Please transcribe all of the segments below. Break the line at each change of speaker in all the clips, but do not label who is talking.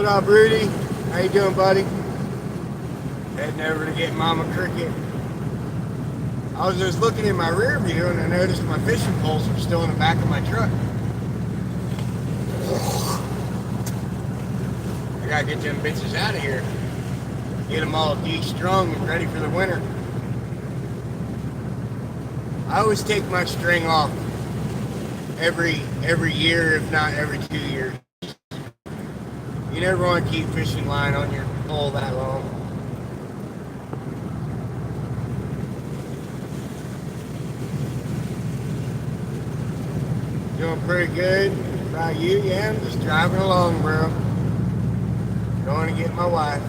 What up, Rudy? How you doing, buddy? Heading over to get Mama Cricket. I was just looking in my rear view and I noticed my fishing poles were still in the back of my truck. I gotta get them bitches out of here. Get them all de-strung and ready for the winter. I always take my string off every year, if not every 2 years. You never want to keep fishing line on your pole that long. Doing pretty good. About you? Yeah, I'm just driving along, bro. Going to get my wife.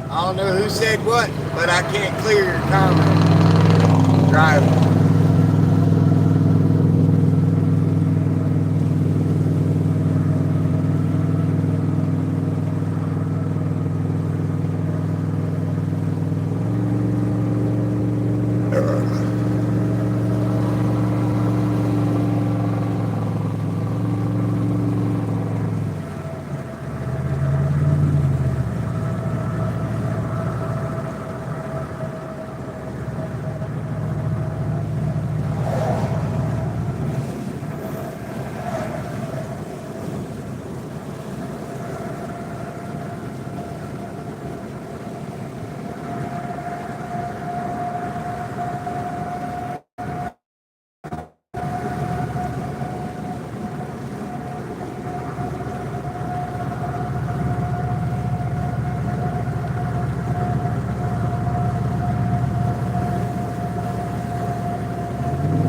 I don't know who said what, but I can't clear your comment. Driving.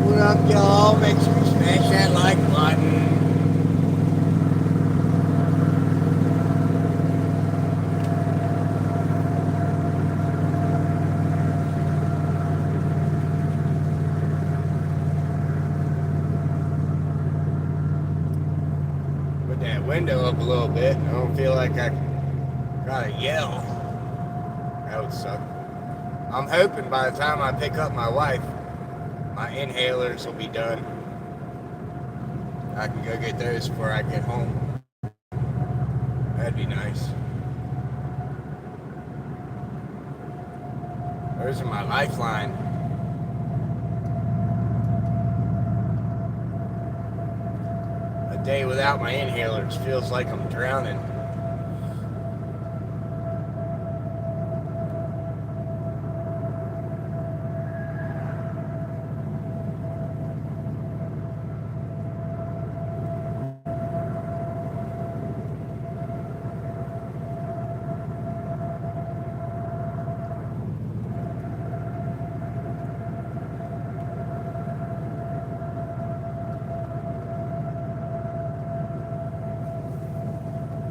What up, y'all? Make sure you smash that like button. Put that window up a little bit. I don't feel like I gotta yell. That would suck. I'm hoping by the time I pick up my wife, my inhalers will be done. I can go get those before I get home. That'd be nice. Those are my lifeline. A day without my inhalers feels like I'm drowning.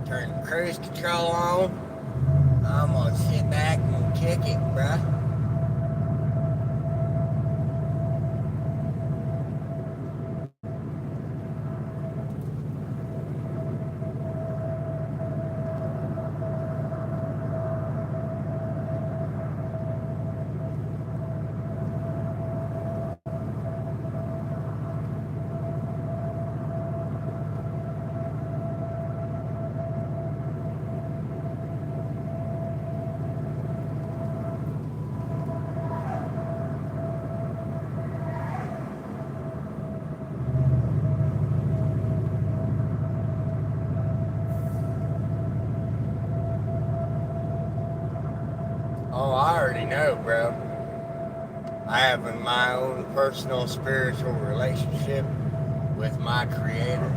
Turn the cruise control on. I'm gonna sit back and kick it, bruh. Oh, I already know, bro. I have my own personal spiritual relationship with my Creator.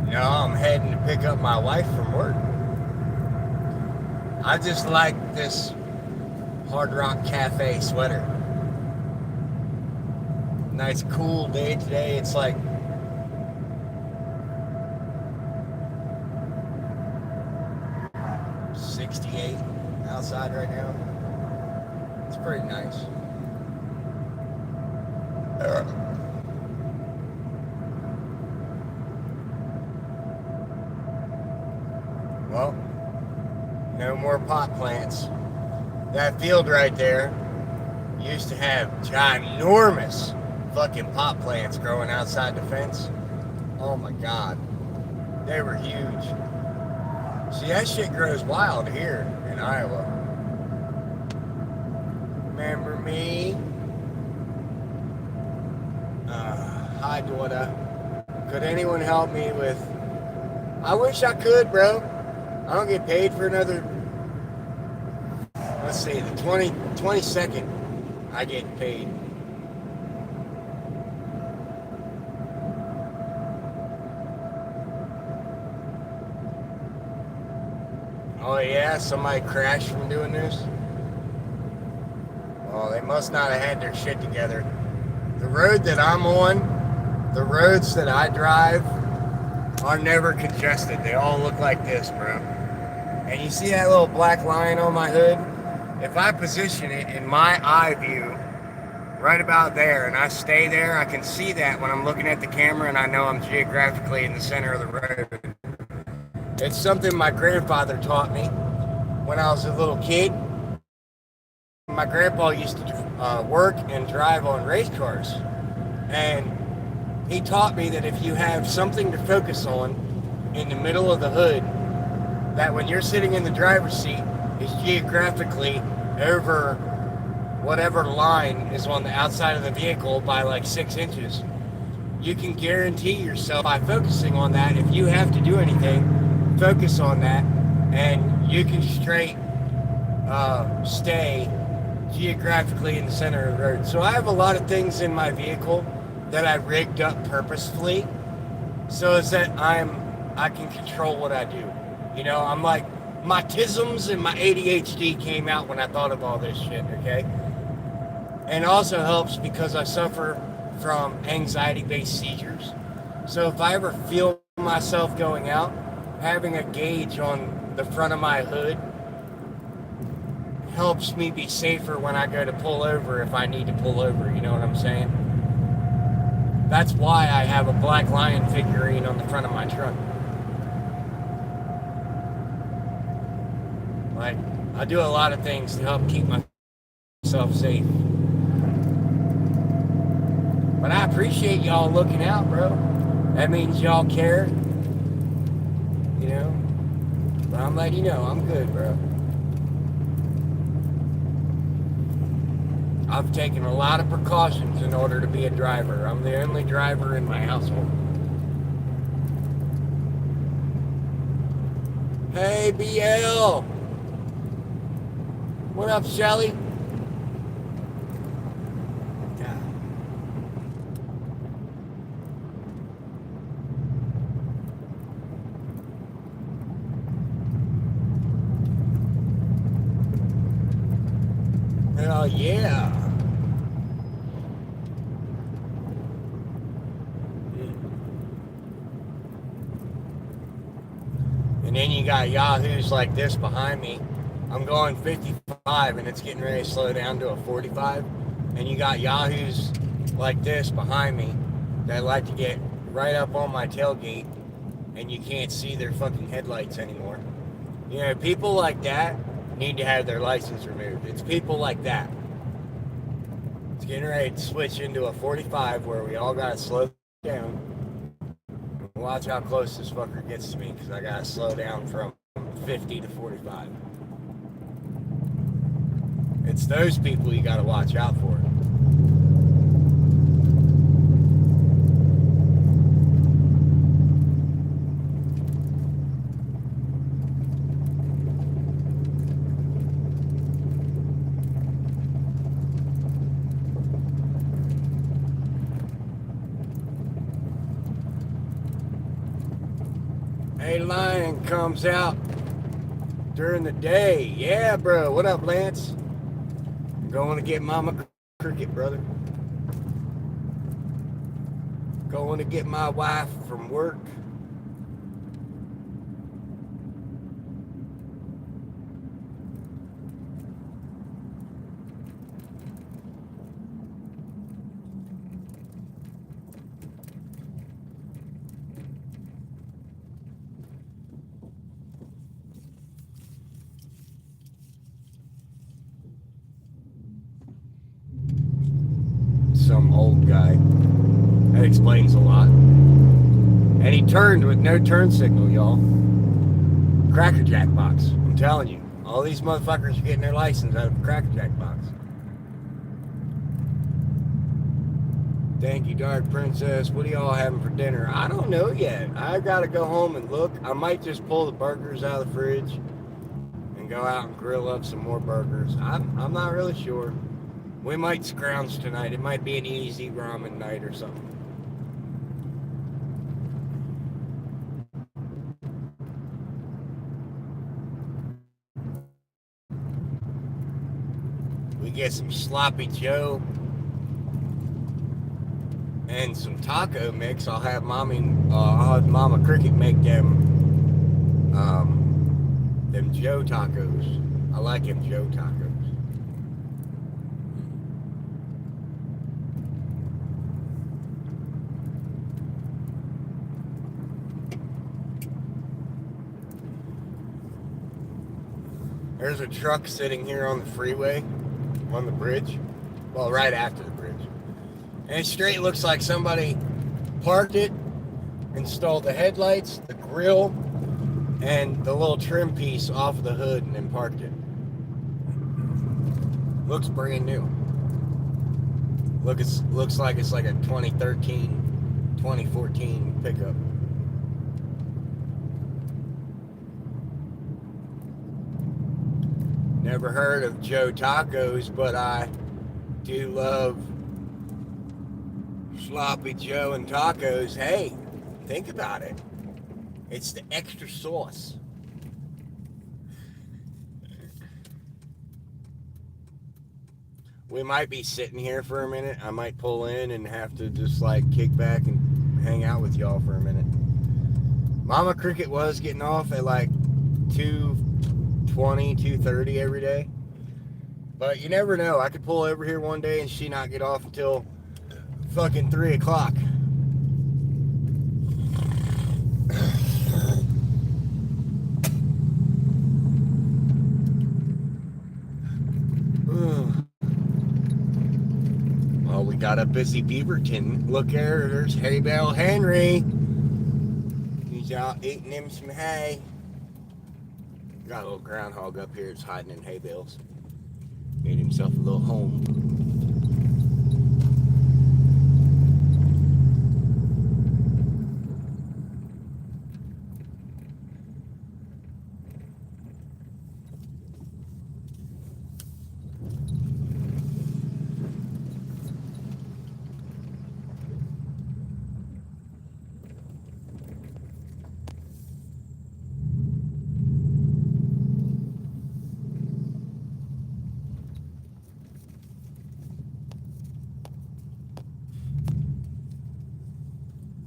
You know, I'm heading to pick up my wife from work. I just like this Hard Rock Cafe sweater. Nice cool day today. It's like 68 outside right now. It's pretty nice. Well, no more pot plants. That field right there used to have ginormous fucking pot plants growing outside the fence. Oh my God. They were huge. See, that shit grows wild here in Iowa. Remember me? Hi, Dwada. Could anyone help me with... I wish I could, bro. I don't get paid for another... Let's see, the 22nd I get paid. Oh yeah, somebody crashed from doing this? Well, they must not have had their shit together. The road that I'm on, the roads that I drive, are never congested. They all look like this, bro. And you see that little black line on my hood? If I position it in my eye view, right about there, and I stay there, I can see that when I'm looking at the camera, and I know I'm geographically in the center of the road. It's something my grandfather taught me when I was a little kid. My grandpa used to work and drive on race cars. And he taught me that if you have something to focus on in the middle of the hood, that when you're sitting in the driver's seat, is geographically over whatever line is on the outside of the vehicle by like 6 inches. You can guarantee yourself by focusing on that, if you have to do anything, focus on that, and you can straight stay geographically in the center of the road. So I have a lot of things in my vehicle that I rigged up purposefully so is that I can control what I do. You know, I'm like, my tisms and my ADHD came out when I thought of all this shit, okay? And it also helps because I suffer from anxiety-based seizures. So if I ever feel myself going out, having a gauge on the front of my hood helps me be safer when I go to pull over if I need to pull over, you know what I'm saying? That's why I have a black lion figurine on the front of my truck. Like, I do a lot of things to help keep myself safe. But I appreciate y'all looking out, bro. That means y'all care. You know? But I'm letting you know, I'm good, bro. I've taken a lot of precautions in order to be a driver. I'm the only driver in my household. Hey, BL. What up, Shelly? Hell yeah. And then you got yahoos like this behind me. I'm going 55 and it's getting ready to slow down to a 45. And you got yahoos like this behind me that like to get right up on my tailgate and you can't see their fucking headlights anymore. You know, people like that need to have their license removed. It's people like that. It's getting ready to switch into a 45 where we all gotta slow down. Watch how close this fucker gets to me because I gotta slow down from 50 to 45. It's those people you gotta watch out for. Hey, Lion comes out during the day. Yeah, bro. What up, Lance? I'm going to get Mama Cricket, brother. Going to get my wife from work. Some old guy. That explains a lot. And he turned with no turn signal, y'all. Cracker Jack box. I'm telling you. All these motherfuckers are getting their license out of a Cracker Jack box. Thank you, Dark Princess. What are y'all having for dinner? I don't know yet. I gotta go home and look. I might just pull the burgers out of the fridge and go out and grill up some more burgers. I'm not really sure. We might scrounge tonight. It might be an easy ramen night or something. We get some Sloppy Joe and some taco mix. I'll have Mama Cricket make them Joe tacos. I like them Joe tacos. There's a truck sitting here on the freeway, on the bridge. Well, right after the bridge. And it straight looks like somebody parked it, installed the headlights, the grill, and the little trim piece off the hood and then parked it. Looks brand new. Looks like it's like a 2013, 2014 pickup. Never heard of Joe Tacos, but I do love Sloppy Joe and tacos. Hey, think about it. It's the extra sauce. We might be sitting here for a minute. I might pull in and have to just like kick back and hang out with y'all for a minute. Mama Cricket was getting off at like 2:20, 2:30 every day. But you never know. I could pull over here one day and she not get off until fucking 3 o'clock. Well, we got a busy Beaverton. Look there, there's Hay Bale Henry. He's out eating him some hay. Got a little groundhog up here that's hiding in hay bales. Made himself a little home.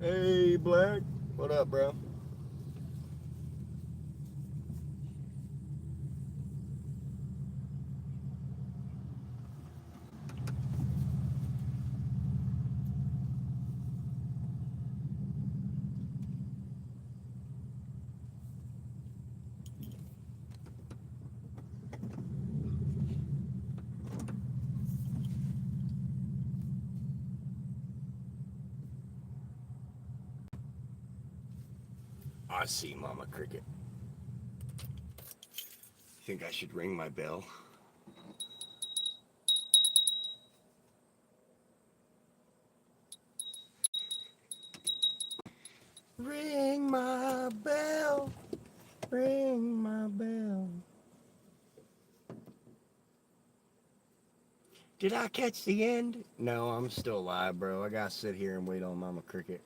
Hey, Black. What up, bro? I see, Mama Cricket. Think I should ring my bell? Ring my bell. Ring my bell. Did I catch the end? No, I'm still alive, bro. I gotta sit here and wait on Mama Cricket.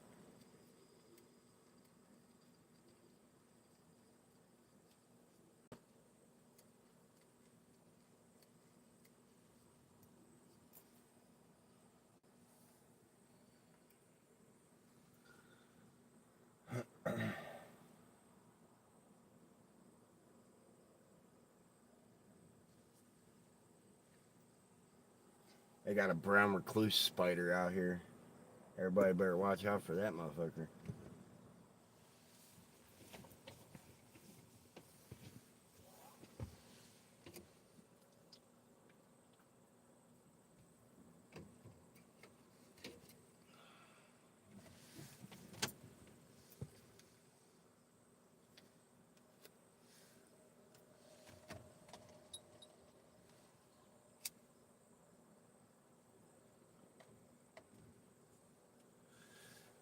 They got a brown recluse spider out here. Everybody better watch out for that motherfucker.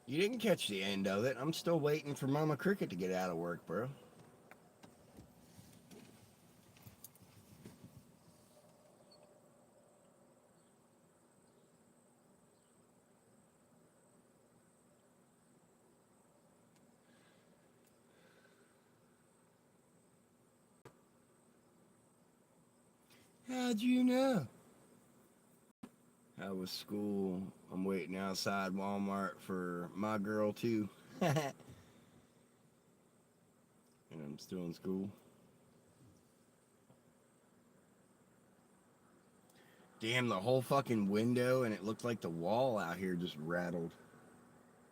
You didn't catch the end of it. I'm still waiting for Mama Cricket to get out of work, bro. How'd you know? How was school? I'm waiting outside Walmart for my girl, too. And I'm still in school. Damn, the whole fucking window and it looked like the wall out here just rattled.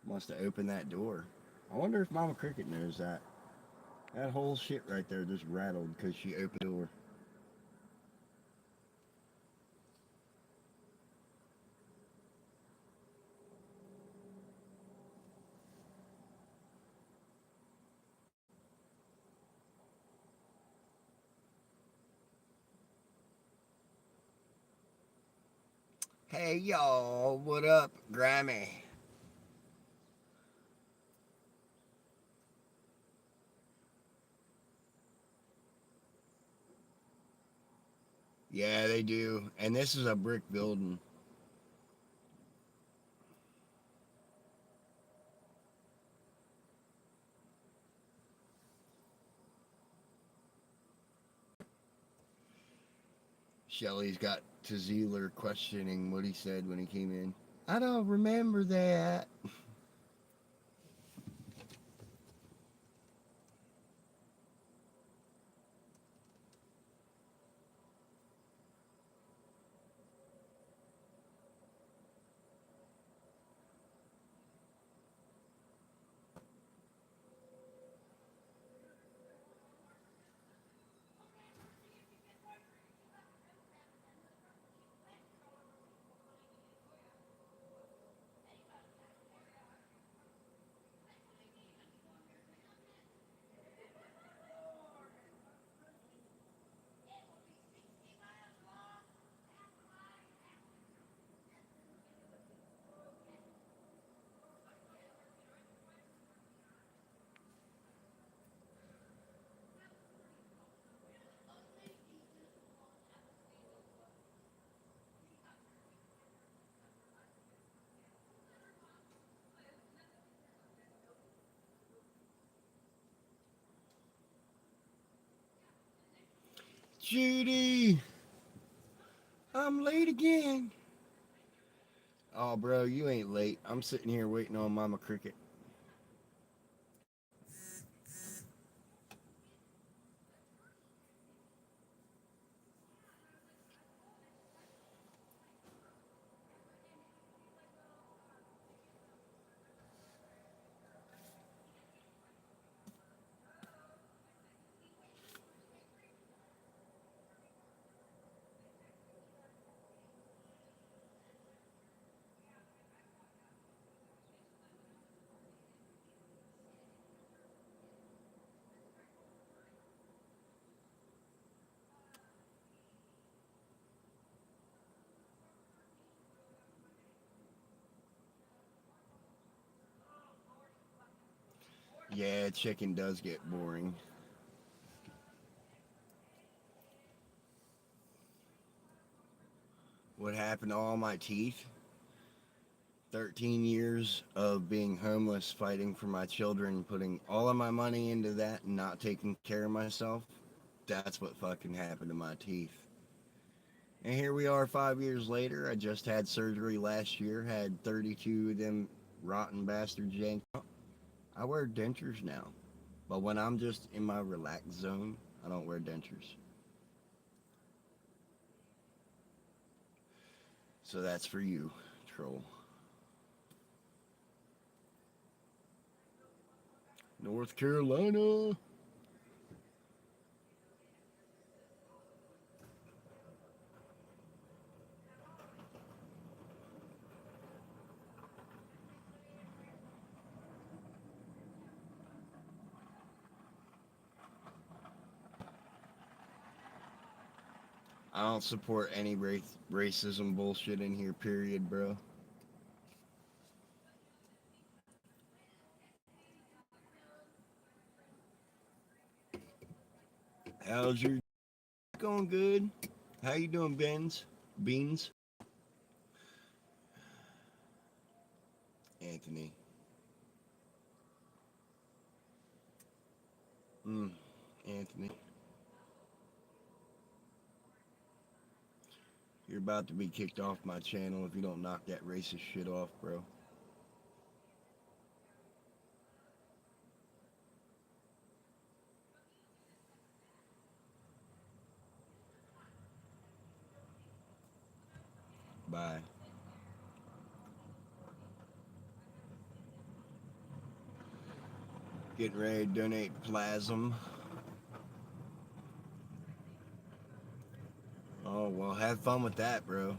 Must have opened that door. I wonder if Mama Cricket knows that. That whole shit right there just rattled because she opened the door. Hey y'all, what up, Grammy? Yeah, they do. And this is a brick building. Shelly's got Tazeeler questioning what he said when he came in. I don't remember that. Judy, I'm late again. Oh, bro, you ain't late. I'm sitting here waiting on Mama Cricket. Yeah, chicken does get boring. What happened to all my teeth? 13 years of being homeless, fighting for my children, putting all of my money into that and not taking care of myself. That's what fucking happened to my teeth. And here we are 5 years later. I just had surgery last year, had 32 of them rotten bastards yanked out. I wear dentures now. But when I'm just in my relaxed zone, I don't wear dentures. So that's for you, troll. North Carolina. I don't support any racism bullshit in here, period, bro. How's your going? Good. How you doing, Benz? Beans? Anthony. Anthony. You're about to be kicked off my channel if you don't knock that racist shit off, bro. Bye. Getting ready to donate plasma. Oh, well, have fun with that, bro.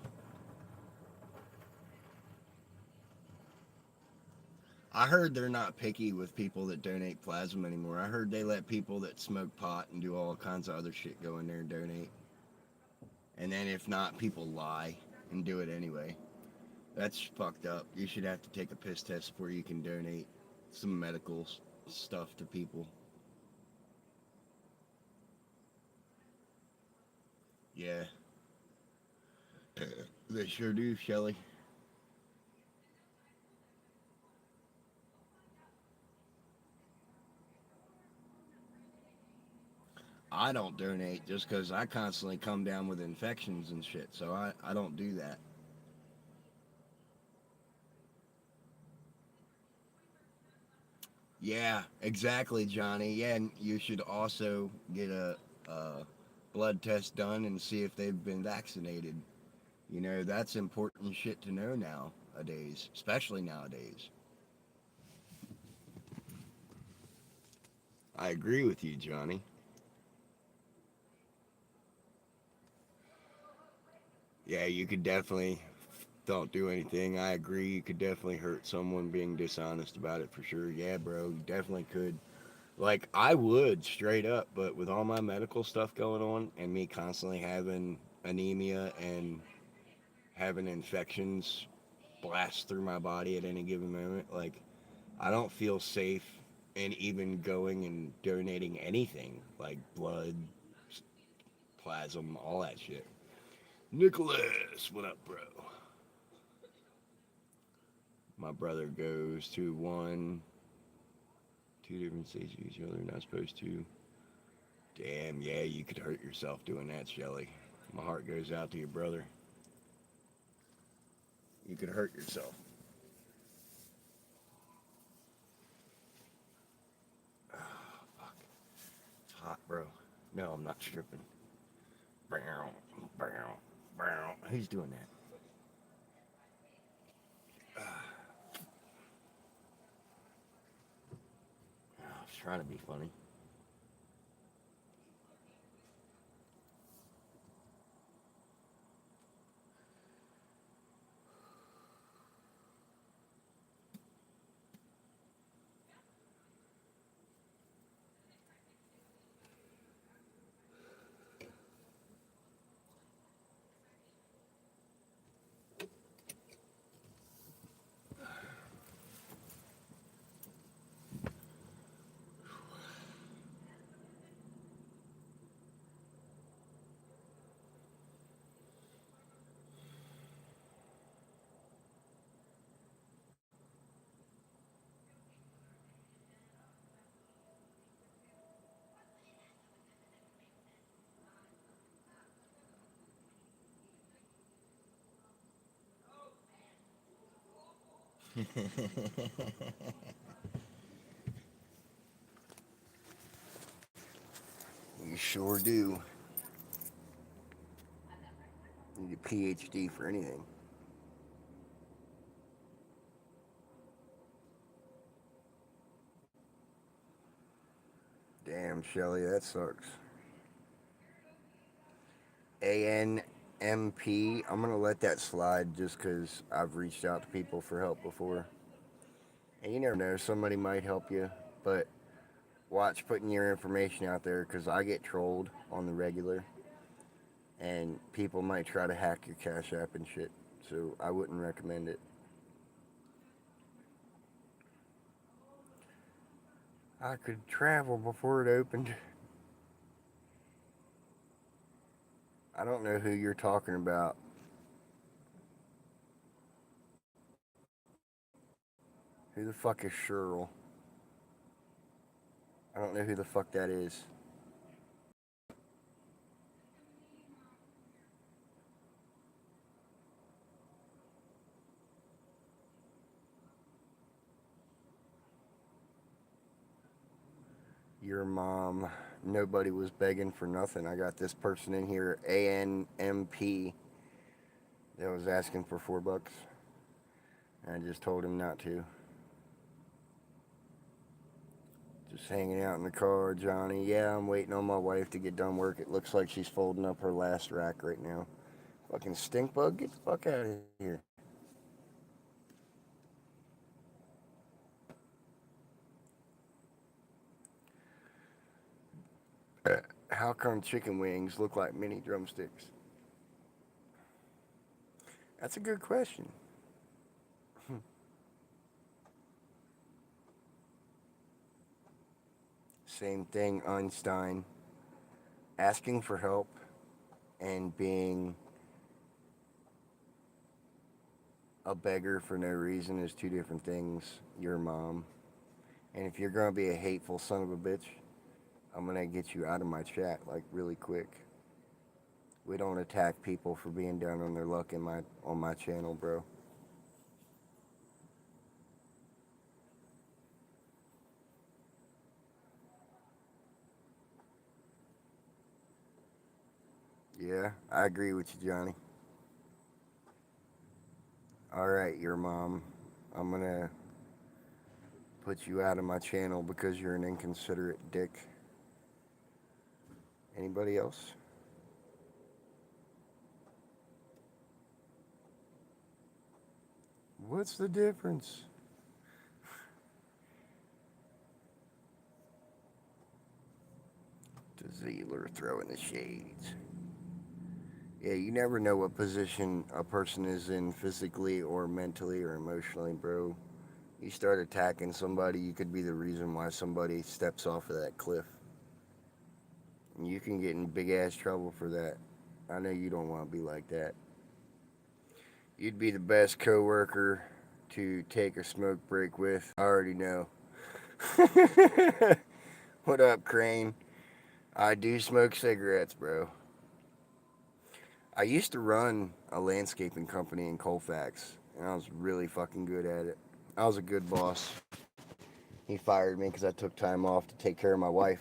I heard they're not picky with people that donate plasma anymore. I heard they let people that smoke pot and do all kinds of other shit go in there and donate. And then if not, people lie and do it anyway. That's fucked up. You should have to take a piss test before you can donate some medical stuff to people. Yeah, they sure do, Shelly. I don't donate just because I constantly come down with infections and shit, so I don't do that. Yeah, exactly, Johnny. Yeah, and you should also get a blood test done and see if they've been vaccinated. You know, that's important shit to know nowadays, especially nowadays. I agree with you, Johnny. Yeah, you could definitely don't do anything. I agree. You could definitely hurt someone being dishonest about it for sure. Yeah, bro, you definitely could. Like, I would straight up, but with all my medical stuff going on and me constantly having anemia and having infections blast through my body at any given moment, like, I don't feel safe in even going and donating anything like blood, plasma, all that shit. Nicholas, what up, bro? My brother goes to two different states of each other. Not supposed to. Damn, yeah, you could hurt yourself doing that, Shelly. My heart goes out to your brother. You could hurt yourself. Oh, fuck. It's hot, bro. No, I'm not stripping. Bow, bow, bow. Who's doing that? I was trying to be funny.
You sure do. Need a PhD for anything. Damn, Shelly, that sucks. ANMP, I'm gonna let that slide just because I've reached out to people for help before. And you never know, somebody might help you. But watch putting your information out there because I get trolled on the regular. And people might try to hack your Cash App and shit. So I wouldn't recommend it. I could travel before it opened. I don't know who you're talking about. Who the fuck is Cheryl? I don't know who the fuck that is. Your mom. Nobody was begging for nothing. I got this person in here, ANMP, that was asking for $4. I just told him not to. Just hanging out in the car, Johnny. Yeah, I'm waiting on my wife to get done work. It looks like she's folding up her last rack right now. Fucking stink bug, get the fuck out of here. How come chicken wings look like mini drumsticks? That's a good question. Same thing, Einstein. Asking for help and being a beggar for no reason is two different things. Your mom. And if you're going to be a hateful son of a bitch, I'm going to get you out of my chat like really quick. We don't attack people for being down on their luck in my on my channel, bro. Yeah, I agree with you, Johnny. All right, your mom. I'm going to put you out of my channel because you're an inconsiderate dick. Anybody else? What's the difference? To Zeeler throwing the shades. Yeah, you never know what position a person is in physically or mentally or emotionally, bro. You start attacking somebody, you could be the reason why somebody steps off of that cliff. And you can get in big ass trouble for that. I know you don't want to be like that. You'd be the best coworker to take a smoke break with. I already know. What up, Crane? I do smoke cigarettes, bro. I used to run a landscaping company in Colfax, and I was really fucking good at it. I was a good boss. He fired me because I took time off to take care of my wife.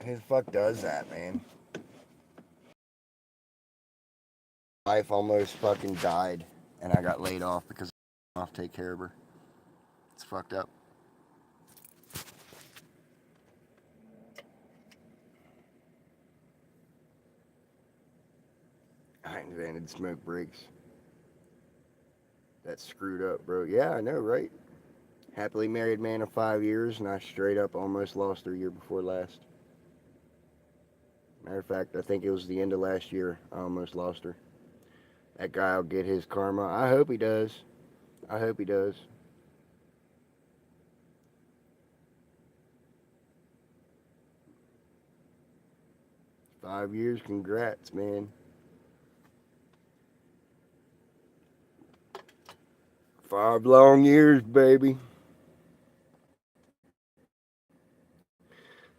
Who the fuck does that, man? My wife almost fucking died, and I got laid off because I off to take care of her. It's fucked up. I invented smoke breaks. That's screwed up, bro. Yeah, I know, right? Happily married man of 5 years, and I straight up almost lost her year before last. Matter of fact, I think it was the end of last year. I almost lost her. That guy will get his karma. I hope he does. I hope he does. 5 years, congrats, man. 5 long years, baby.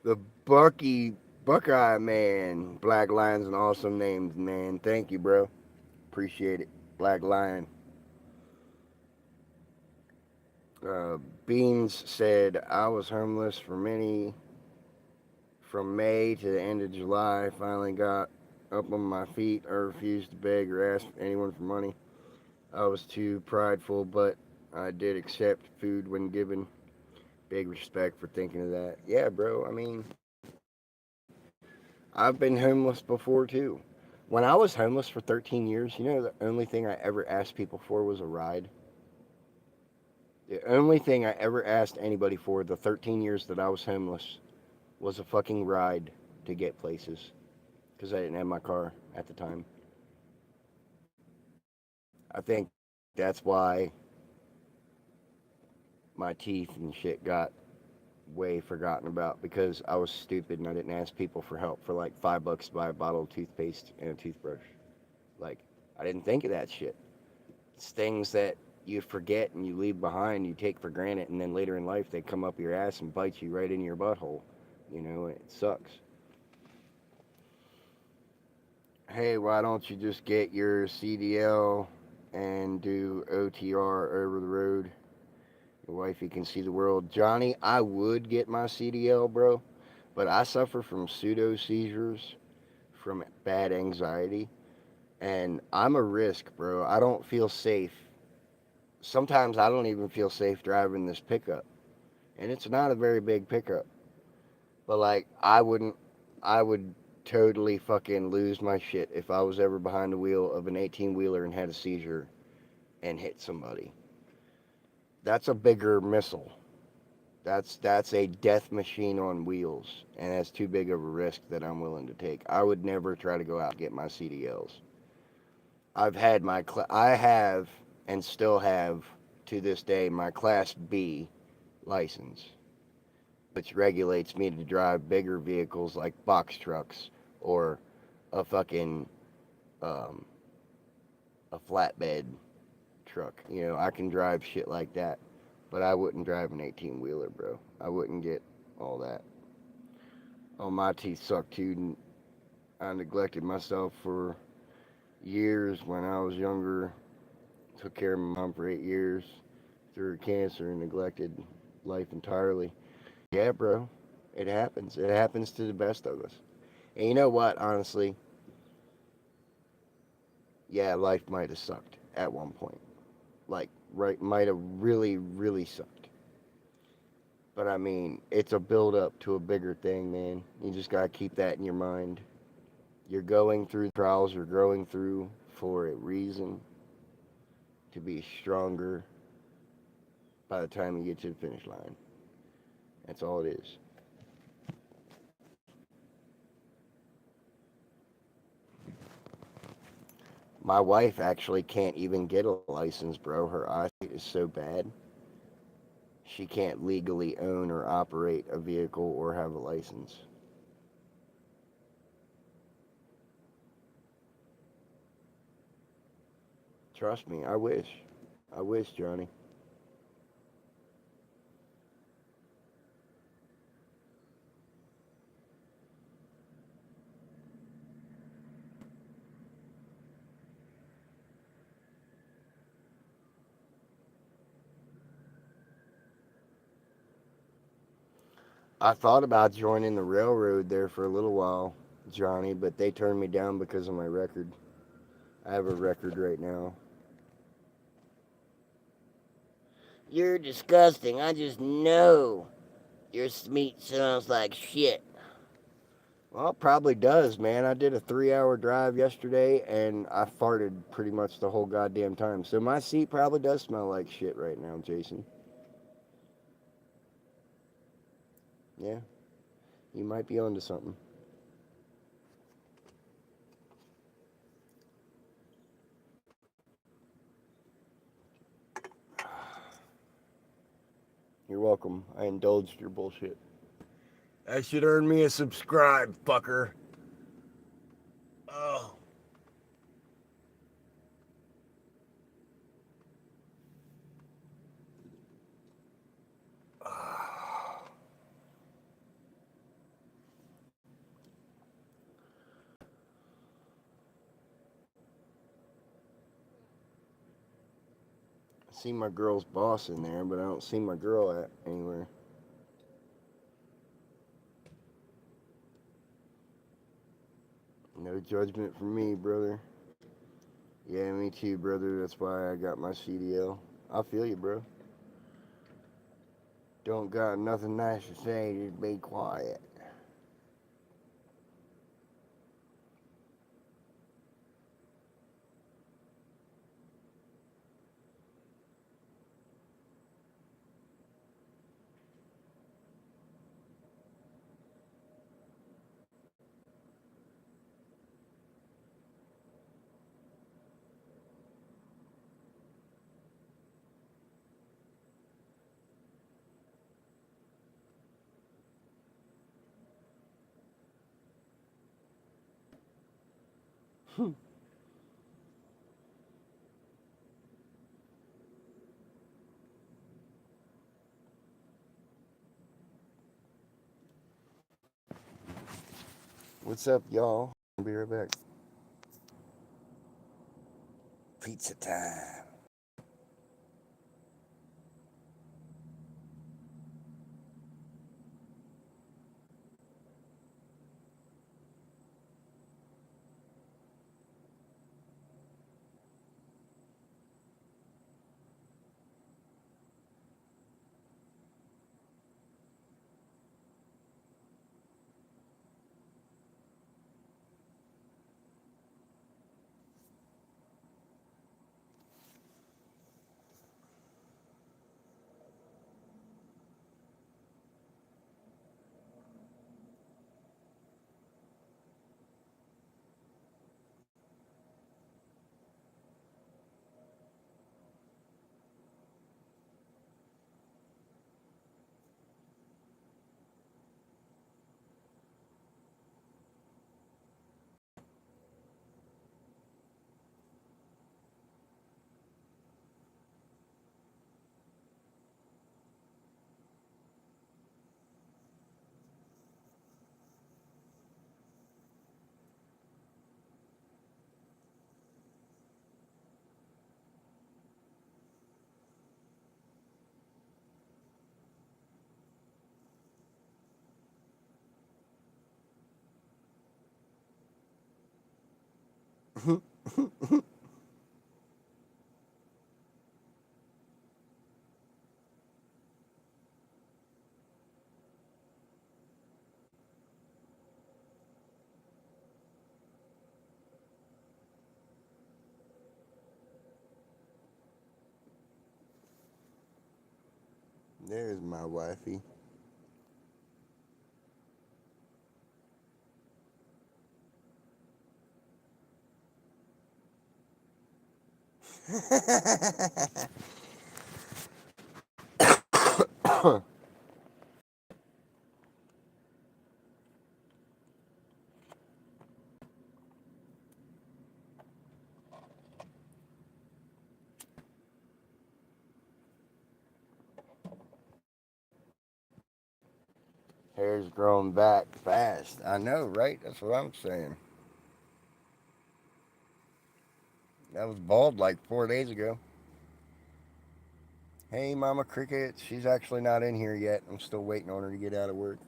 The Buckeye man. Black Lion's an awesome name, man. Thank you, bro. Appreciate it. Black Lion. Beans said, I was homeless from May to the end of July. Finally got up on my feet. I refused to beg or ask anyone for money. I was too prideful, but I did accept food when given. Big respect for thinking of that. Yeah, bro. I mean, I've been homeless before too. When I was homeless for 13 years, you know, the only thing I ever asked people for was a ride. The only thing I ever asked anybody for the 13 years that I was homeless was a fucking ride to get places because I didn't have my car at the time. I think that's why my teeth and shit got way forgotten about because I was stupid and I didn't ask people for help for like $5 to buy a bottle of toothpaste and a toothbrush. Like, I didn't think of that shit. It's things that you forget and you leave behind, you take for granted, and then later in life they come up your ass and bite you right in your butthole. You know, it sucks. Hey, why don't you just get your CDL and do OTR over the road? Your wifey can see the world. Johnny, I would get my CDL, bro, but I suffer from pseudo seizures, from bad anxiety, and I'm a risk, bro. I don't feel safe. Sometimes I don't even feel safe driving this pickup, and it's not a very big pickup. But like, I would totally fucking lose my shit if I was ever behind the wheel of an 18 wheeler and had a seizure and hit somebody. That's a bigger missile. That's a death machine on wheels, and that's too big of a risk that I'm willing to take. I would never try to go out and get my CDLs. I have and still have to this day my Class B license, which regulates me to drive bigger vehicles like box trucks or a fucking um, a flatbed truck. You know, I can drive shit like that, but I wouldn't drive an 18 wheeler, bro. I wouldn't get all that. Oh, my teeth suck too. I neglected myself for years when I was younger. Took care of my mom for 8 years through her cancer and neglected life entirely. Yeah, bro. It happens. It happens to the best of us. And you know what, honestly? Yeah, life might have sucked at one point. Like, right, might have really, really sucked. But I mean, it's a build up to a bigger thing, man. You just gotta keep that in your mind. You're going through trials you're growing through for a reason to be stronger by the time you get to the finish line. That's all it is. My wife actually can't even get a license, bro. Her eyesight is so bad. She can't legally own or operate a vehicle or have a license. Trust me, I wish. I wish, Johnny. I thought about joining the railroad there for a little while, Johnny, but they turned me down because of my record. I have a record right now. You're disgusting. I just know your meat smells like shit. Well, it probably does, man. I did a 3 hour drive yesterday and I farted pretty much the whole goddamn time. So my seat probably does smell like shit right now, Jason. Yeah, you might be onto something. You're welcome. I indulged your bullshit. That should earn me a subscribe, fucker. Oh. see my girl's boss in there, but I don't see my girl at anywhere. No judgment from me, brother. Yeah, me too, brother. That's why I got my CDL. I feel you, bro. Don't got nothing nice to say, just be quiet. What's up, y'all? I'll be right back. Pizza time. There's my wifey. Hair's growing back fast. I know, right? That's what I'm saying. That was bald like 4 days ago. Hey, Mama Cricket. She's actually not in here yet. I'm still waiting on her to get out of work.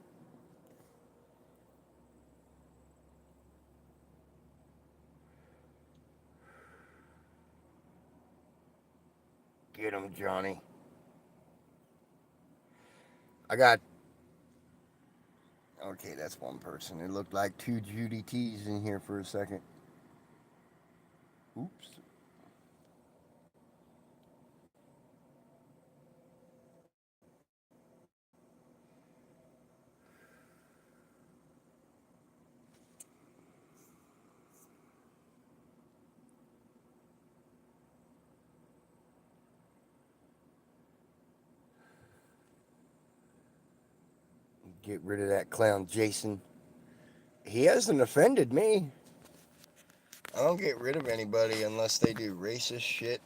Get him, Johnny. I got. Okay, that's one person. It looked like two Judy T's in here for a second. Oops. Get rid of that clown, Jason. He hasn't offended me. I don't get rid of anybody unless they do racist shit.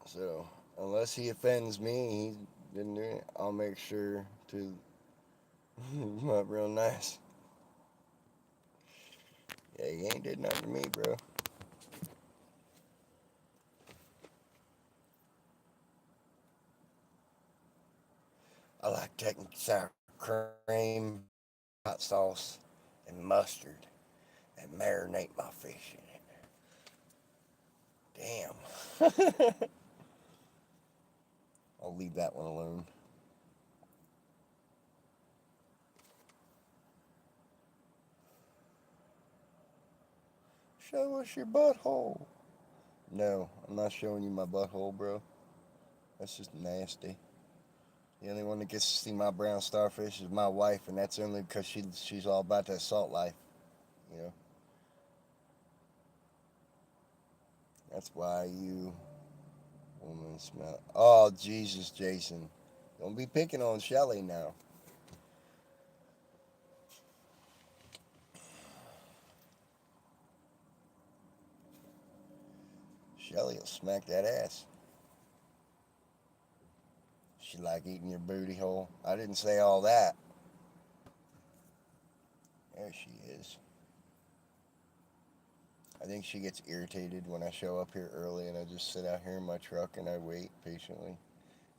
So, unless he offends me, he didn't do it. I'll make sure to. Not real nice. Yeah, he ain't did nothing to me, bro. taking sour cream, hot sauce, and mustard, and marinate my fish in it. Damn. I'll leave that one alone. Show us your butthole. No, I'm not showing you my butthole, bro. That's just nasty. The only one that gets to see my brown starfish is my wife, and that's only because she's all about that salt life, you know. That's why you woman smell. Oh Jesus, Jason, don't be picking on Shelly now. Shelly will smack that ass. She like eating your booty hole. I didn't say all that. There she is. I think she gets irritated when I show up here early and I just sit out here in my truck and I wait patiently.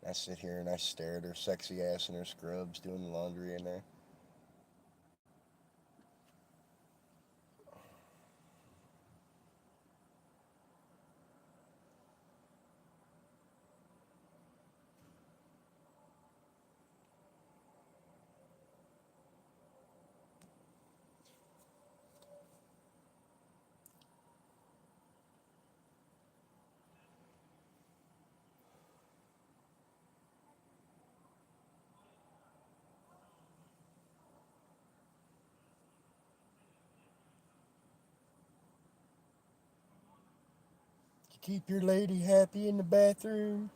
I sit here and I stare at her sexy ass in her scrubs doing the laundry in there. You keep your lady happy in the bathroom?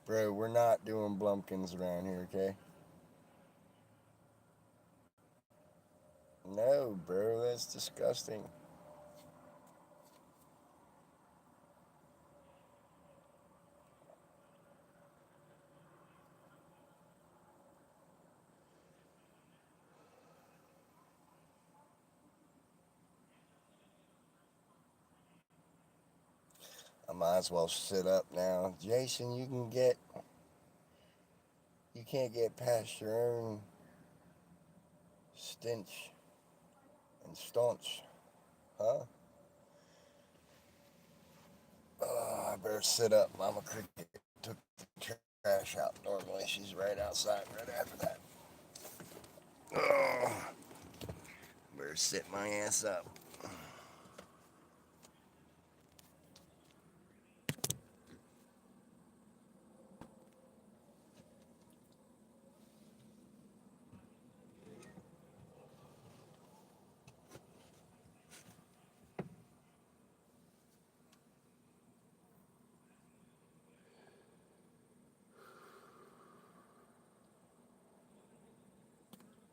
Bro, we're not doing Blumpkins around here, okay? No, bro, that's disgusting. I might as well sit up now. Jason, you can't get past your own stench and staunch, huh? Oh, I better sit up. Mama Cricket took the trash out. Normally she's right outside right after that. Oh, better sit my ass up.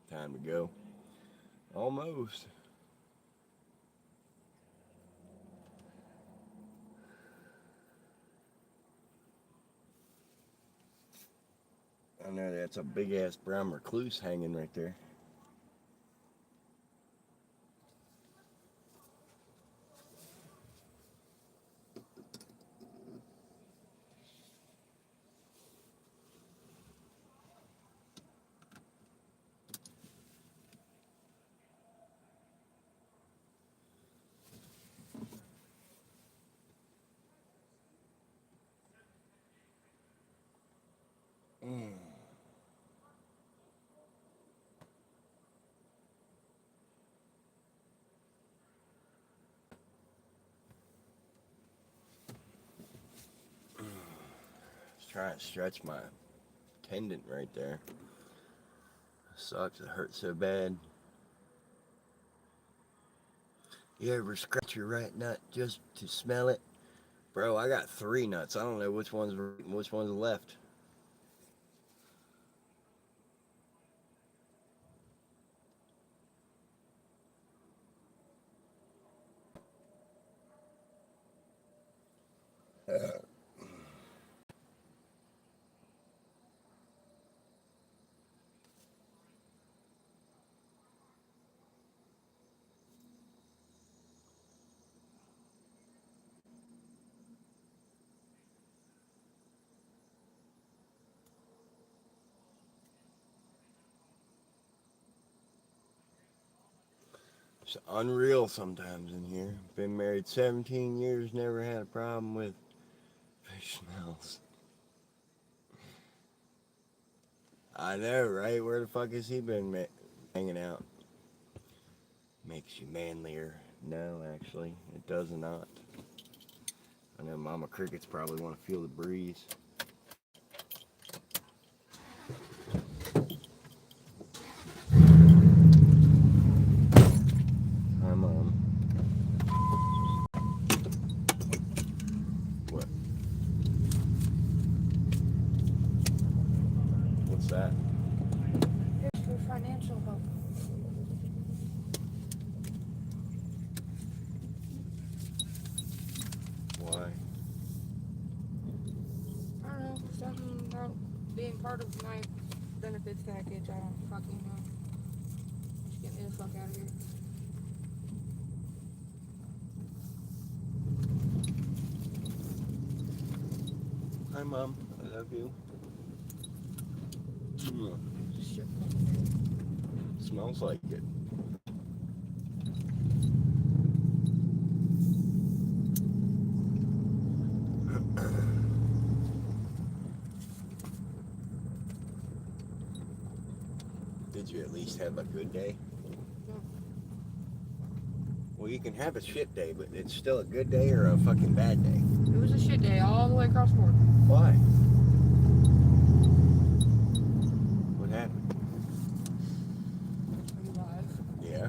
Time to go. Almost. I know that's a big ass brown recluse hanging right there. Mm. Just trying to stretch my tendon right there. Sucks, it hurts so bad. You ever scratch your right nut just to smell it? Bro, I got 3 nuts. I don't know which one's right and which one's left. It's unreal sometimes in here. Been married 17 years, never had a problem with fish smells. I know, right? Where the fuck has he been hanging out? Makes you manlier. No, actually, it does not. I know Mama Crickets probably want to feel the breeze. Hi, Mom. What? What's that?
Here's for financial help.
Why?
I don't know, something about being part of my benefits package. I don't fucking know. Just get me the fuck out of here.
Hi, Mom. I love you.
Shit.
Smells like it. Did you at least have a good day?
No.
Well, you can have a shit day, but it's still a good day or a fucking bad day.
It was a shit day all the way across the board.
Why? What happened?
Are you live?
Yeah.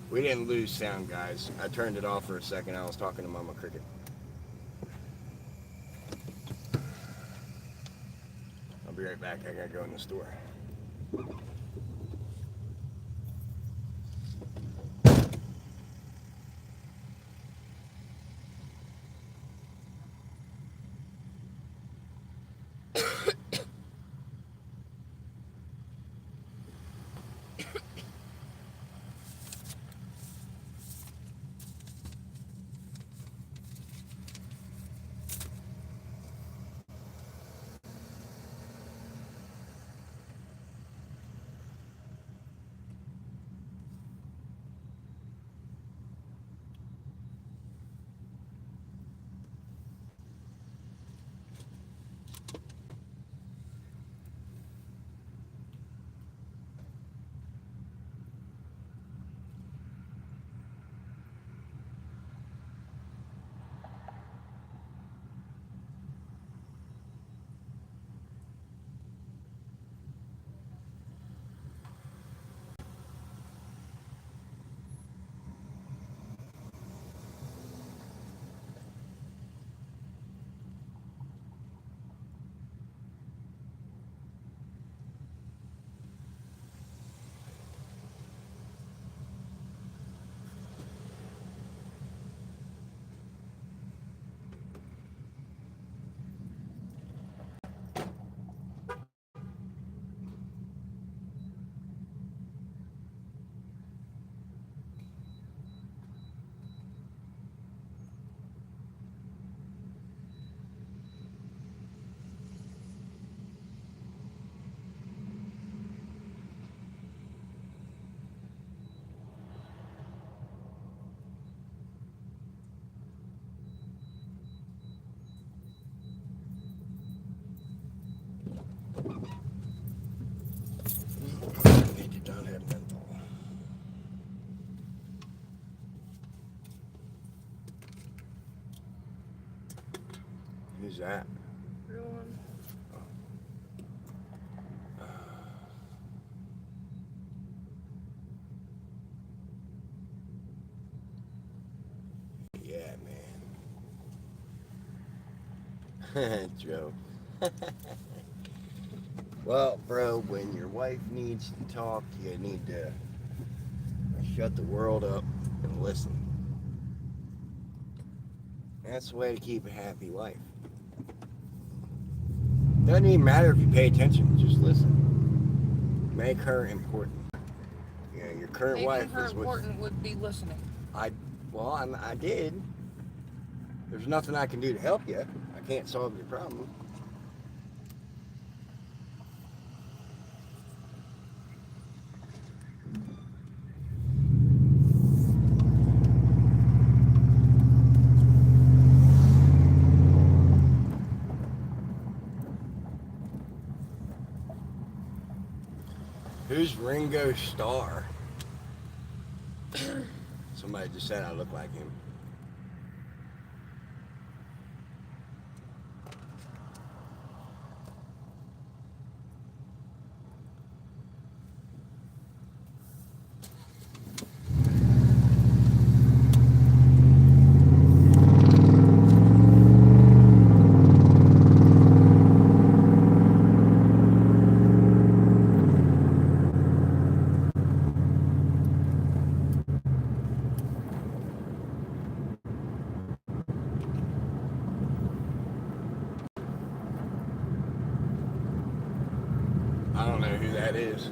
We didn't lose sound, guys. I turned it off for a second. I was talking to Mama Cricket. I'll be right back. I gotta go in the store.
Who's that?
Real one.
Yeah, man. Joe.
Well, bro, when your wife needs to talk, you need to shut the world up and listen. That's the way to keep a happy life. Doesn't even matter if you pay attention, just listen. Make her important. Yeah, your current
Making
wife
her
is what
important would be listening.
I did. There's nothing I can do to help you. I can't solve your problem. Who's Ringo Starr? Somebody just said I look like him. I don't know who that is.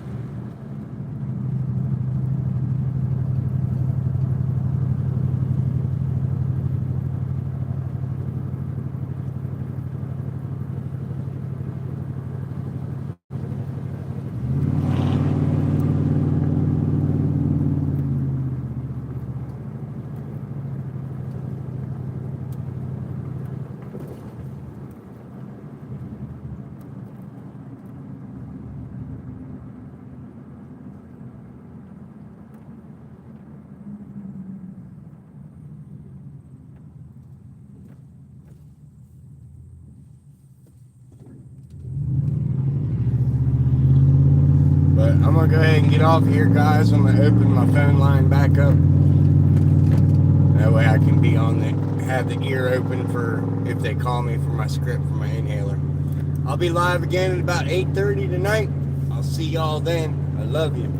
But I'm gonna go ahead and get off here, guys. I'm gonna open my phone line back up. That way I can be on have the ear open for if they call me for my script for my inhaler. I'll be live again at about 8:30 tonight. I'll see y'all then. I love you.